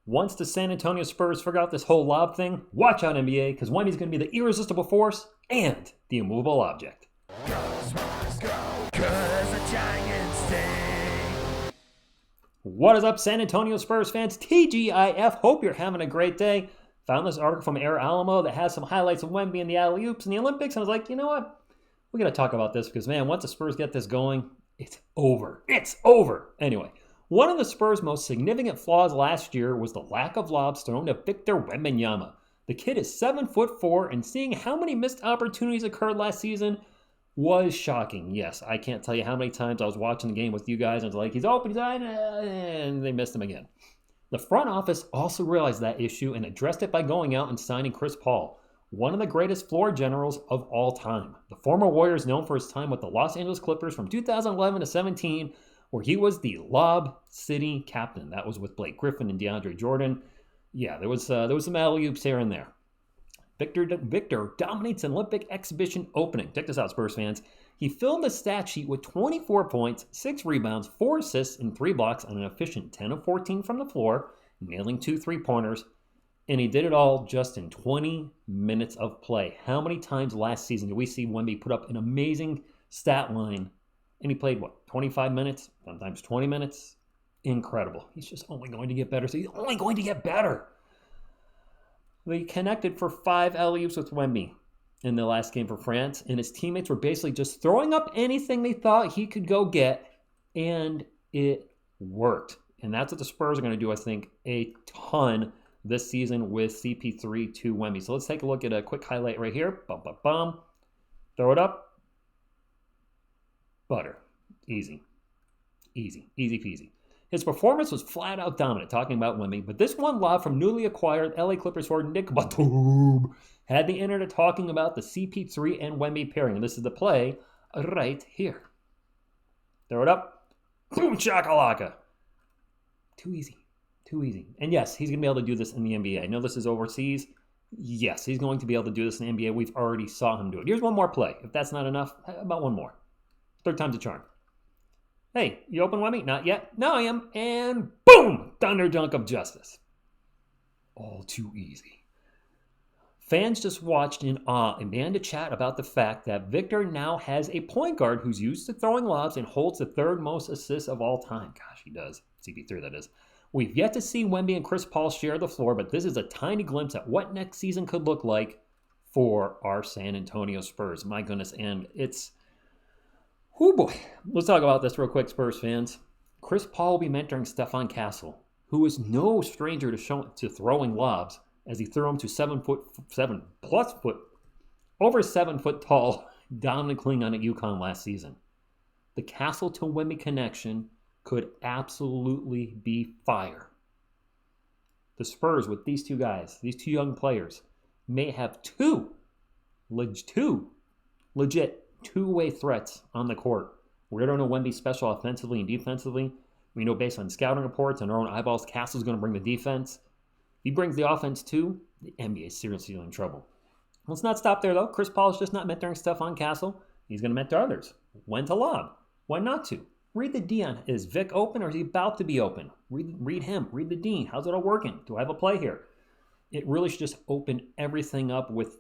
Once the San Antonio Spurs figure out this whole lob thing, watch out NBA, because Wemby's going to be the irresistible force and the immovable object. What is up, San Antonio Spurs fans? TGIF, hope you're having a great day. Found this article from Air Alamo that has some highlights of Wemby and the alley-oops in the Olympics, and I was like, you know what? We got to talk about this because, man, once the Spurs get this going, it's over. It's over. Anyway, one of the Spurs' most significant flaws last year was the lack of lobs thrown to Victor Wembanyama. The kid is 7'4", and seeing how many missed opportunities occurred last season was shocking. Yes, I can't tell you how many times I was watching the game with you guys and I was like, he's open, he's on, and they missed him again. The front office also realized that issue and addressed it by going out and signing Chris Paul, one of the greatest floor generals of all time. The former Warrior is known for his time with the Los Angeles Clippers from 2011 to 17, where he was the Lob City captain. That was with Blake Griffin and DeAndre Jordan. Yeah, there was some alley-oops here and there. Victor dominates an Olympic exhibition opening. Check this out, Spurs fans. He filled the stat sheet with 24 points, 6 rebounds, 4 assists, and 3 blocks on an efficient 10 of 14 from the floor, nailing 2 3-pointers. And he did it all just in 20 minutes of play. How many times last season did we see Wemby put up an amazing stat line? And he played, 25 minutes? Sometimes 20 minutes? Incredible. He's just only going to get better. So he's only going to get better. They connected for 5 alley-oops with Wemby in the last game for France, and his teammates were basically just throwing up anything they thought he could go get, and it worked. And that's what the Spurs are going to do, I think, a ton this season with CP3 to Wemby. So let's take a look at a quick highlight right here. Bum, bum, bum. Throw it up. Butter. Easy. Easy. Easy peasy. His performance was flat out dominant, talking about Wemby, but this one lob from newly acquired LA Clippers forward Nick Batum had the internet talking about the CP3 and Wemby pairing, and this is the play right here. Throw it up. Boom, shakalaka. Too easy. Too easy. And yes, he's going to be able to do this in the NBA. I know this is overseas. Yes, he's going to be able to do this in the NBA. We've already saw him do it. Here's one more play. If that's not enough, how about one more? Third time's a charm. Hey, you open Wemby? Not yet. Now I am. And boom! Thunder dunk of justice. All too easy. Fans just watched in awe and began to chat about the fact that Victor now has a point guard who's used to throwing lobs and holds the third most assists of all time. Gosh, he does. CP3, that is. We've yet to see Wemby and Chris Paul share the floor, but this is a tiny glimpse at what next season could look like for our San Antonio Spurs. My goodness, and it's... Oh boy. Let's talk about this real quick, Spurs fans. Chris Paul will be mentoring Stephon Castle, who is no stranger to throwing lobs, as he threw him to 7 foot, over 7 foot tall Dominic Klingon at UConn last season. The Castle to Wemby connection could absolutely be fire. The Spurs, with these two guys, these two young players, may have two legit two-way threats on the court. We don't know Wemby's special offensively and defensively. We know based on scouting reports and our own eyeballs, Castle's going to bring the defense. If he brings the offense too, the NBA is seriously in trouble. Let's not stop there, though. Chris Paul is just not mentoring Stephon Castle. He's going to mentor others. When to lob, when not to. Read the D on, is Vic open or is he about to be open? Read him. Read the Dean. How's it all working? Do I have a play here? It really should just open everything up with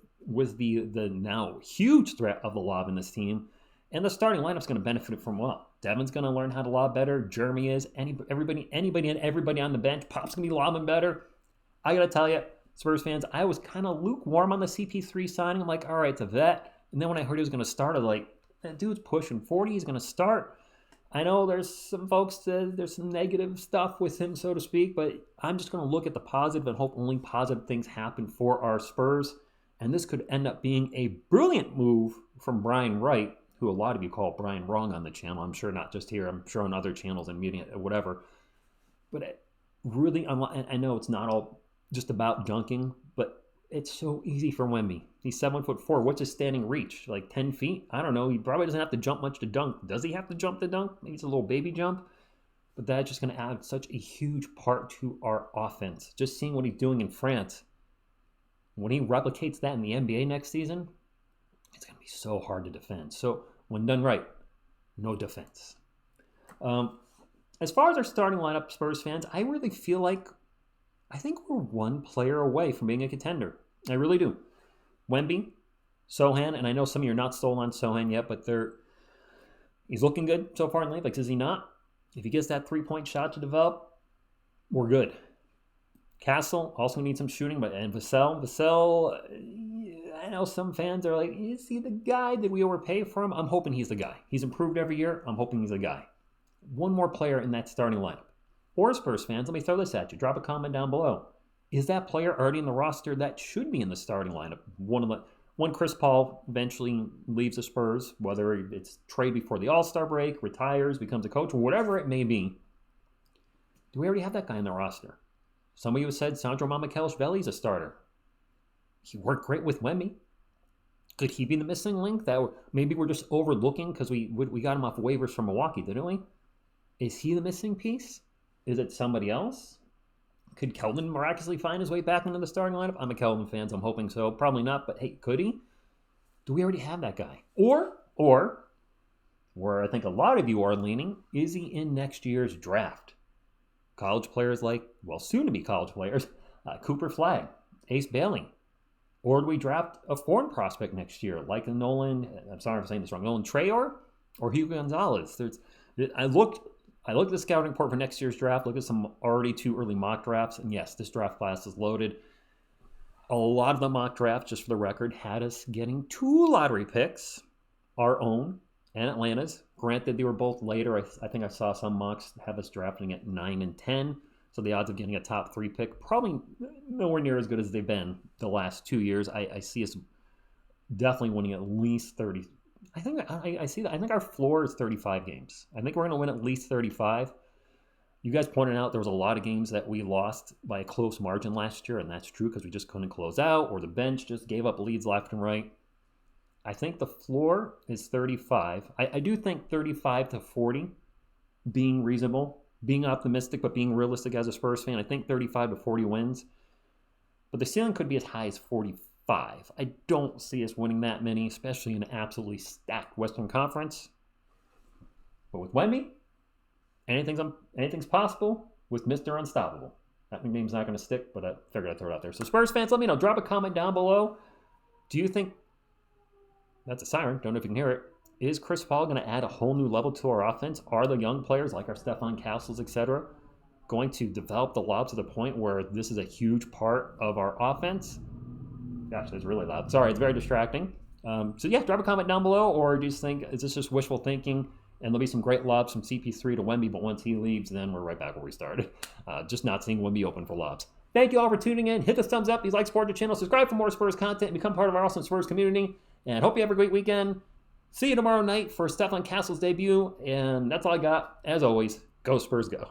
the now huge threat of the lob in this team. And the starting lineup's going to benefit from well. Devin's going to learn how to lob better. Jeremy is. Anybody on the bench. Pop's going to be lobbing better. I got to tell you, Spurs fans, I was kind of lukewarm on the CP3 signing. I'm like, all right, it's a vet. And then when I heard he was going to start, I was like, that dude's pushing 40. He's going to start. I know there's some folks, there's some negative stuff with him, so to speak, but I'm just going to look at the positive and hope only positive things happen for our Spurs. And this could end up being a brilliant move from Brian Wright, who a lot of you call Brian wrong on the channel. I'm sure not just here. I'm sure on other channels and media or whatever. But it really, I know it's not all just about dunking, but it's so easy for Wemby. He's 7'4". What's his standing reach? Like 10 feet? I don't know. He probably doesn't have to jump much to dunk. Does he have to jump to dunk? Maybe it's a little baby jump. But that's just going to add such a huge part to our offense. Just seeing what he's doing in France. When he replicates that in the NBA next season, it's going to be so hard to defend. So when done right, no defense. As far as our starting lineup, Spurs fans, I really feel like I think we're one player away from being a contender. I really do. Wemby, Sohan, and I know some of you are not sold on Sohan yet, but he's looking good so far in the league. Is he not? If he gets that three-point shot to develop, we're good. Castle also needs some shooting, and Vassell, I know some fans are like, is he the guy? Did we overpay for him? I'm hoping he's the guy. He's improved every year. I'm hoping he's the guy. One more player in that starting lineup. Or Spurs fans, let me throw this at you. Drop a comment down below. Is that player already in the roster that should be in the starting lineup? When Chris Paul eventually leaves the Spurs, whether it's trade before the All-Star break, retires, becomes a coach, or whatever it may be, do we already have that guy in the roster? Some of you have said Sandro Mamakhelishvili is a starter. He worked great with Wemby. Could he be the missing link that maybe we're just overlooking because we got him off waivers from Milwaukee, didn't we? Is he the missing piece? Is it somebody else? Could Keldon miraculously find his way back into the starting lineup? I'm a Keldon fan, so I'm hoping so. Probably not, but hey, could he? Do we already have that guy? Or, where I think a lot of you are leaning, is he in next year's draft? College players soon-to-be college players, Cooper Flagg, Ace Bailey. Or do we draft a foreign prospect next year, like Nolan, I'm sorry if I'm saying this wrong, Nolan Traore or Hugo Gonzalez? I looked at the scouting report for next year's draft, looked at some already too early mock drafts, and yes, this draft class is loaded. A lot of the mock drafts, just for the record, had us getting 2 lottery picks, our own and Atlanta's. Granted, they were both later. I think I saw some mocks have us drafting at 9 and 10. So the odds of getting a top 3 pick, probably nowhere near as good as they've been the last 2 years. I see us definitely winning at least 30. I see that. I think our floor is 35 games. I think we're going to win at least 35. You guys pointed out there was a lot of games that we lost by a close margin last year, and that's true because we just couldn't close out or the bench just gave up leads left and right. I think the floor is 35. I do think 35 to 40 being reasonable. Being optimistic, but being realistic as a Spurs fan, I think 35 to 40 wins. But the ceiling could be as high as 45. I don't see us winning that many, especially in an absolutely stacked Western Conference. But with Wemby, anything's possible with Mr. Unstoppable. That nickname's not going to stick, but I figured I'd throw it out there. So Spurs fans, let me know. Drop a comment down below. Do you think... That's a siren. Don't know if you can hear it. Is Chris Paul going to add a whole new level to our offense? Are the young players like our Stephon Castles, etc., going to develop the lob to the point where this is a huge part of our offense? Gosh, it's really loud. Sorry, it's very distracting. So yeah, drop a comment down below, or do you think, is this just wishful thinking? And there'll be some great lobs from CP3 to Wemby, but once he leaves, then we're right back where we started. Just not seeing Wemby open for lobs. Thank you all for tuning in. Hit the thumbs up if you like support the channel. Subscribe for more Spurs content and become part of our awesome Spurs community. And hope you have a great weekend. See you tomorrow night for Stephon Castle's debut. And that's all I got. As always, go Spurs, go.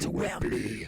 Wemby.